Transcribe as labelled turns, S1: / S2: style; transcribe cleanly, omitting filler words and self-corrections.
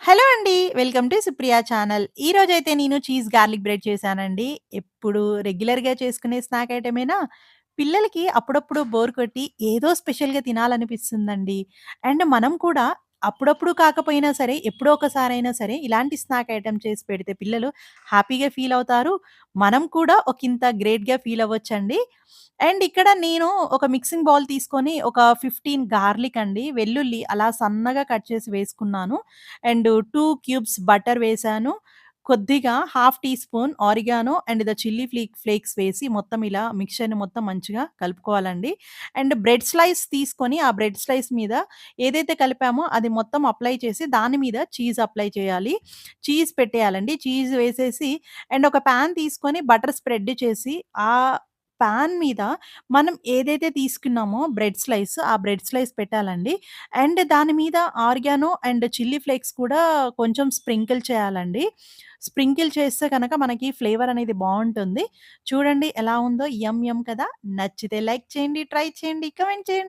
S1: Hello అండి. Welcome to Supriya channel. ఈరోజైతే నేను చీజ్ గార్లిక్ బ్రెడ్ చేశానండి. ఎప్పుడు రెగ్యులర్‌గా చేసుకునే స్నాక్ ఐటమేనా, పిల్లలకి అప్పుడప్పుడు బోర్ కొట్టి ఏదో స్పెషల్‌గా తినాలనిపిస్తుందండి. అండ్ మనం కూడా అప్పుడప్పుడు కాకపోయినా సరే, ఎప్పుడో ఒకసారైనా సరే ఇలాంటి స్నాక్ ఐటెమ్ చేసి పెడితే పిల్లలు హ్యాపీగా ఫీల్ అవుతారు. మనం కూడా ఒకంత గ్రేట్‌గా ఫీల్ అవ్వొచ్చండి. అండ్ ఇక్కడ నేను ఒక మిక్సింగ్ బౌల్ తీసుకొని ఒక 15 గార్లిక్ అండి, వెల్లుల్లి అలా సన్నగా కట్ చేసి వేసుకున్నాను. అండ్ 2 క్యూబ్స్ బటర్ వేశాను. కొద్దిగా half teaspoon oregano and chilli flakes వేసి మొత్తం ఇలా మిక్స్చర్‌ని మొత్తం మంచిగా కలుపుకోవాలండి. అండ్ బ్రెడ్ స్లైస్ తీసుకొని ఆ బ్రెడ్ స్లైస్ మీద ఏదైతే కలిపామో అది మొత్తం అప్లై చేసి దాని మీద చీజ్ అప్లై చేయాలి. చీజ్ పెట్టేయాలండి. చీజ్ వేసేసి అండ్ ఒక పాన్ తీసుకొని బటర్ స్ప్రెడ్ చేసి ఆ పాన్ మీద మనం ఏదైతే తీసుకున్నామో ఆ బ్రెడ్ స్లైస్ పెట్టాలండి. అండ్ దాని మీద ఆరిగానో అండ్ చిల్లీ ఫ్లేక్స్ కూడా కొంచెం స్ప్రింకిల్ చేయాలండి. స్ప్రింకిల్ చేస్తే గనక మనకి ఫ్లేవర్ అనేది బావుంటుంది. చూడండి ఎలా ఉందో యమ్ యమ్ కదా! నచ్చితే లైక్ చేయండి, ట్రై చేయండి, కామెంట్ చేయండి.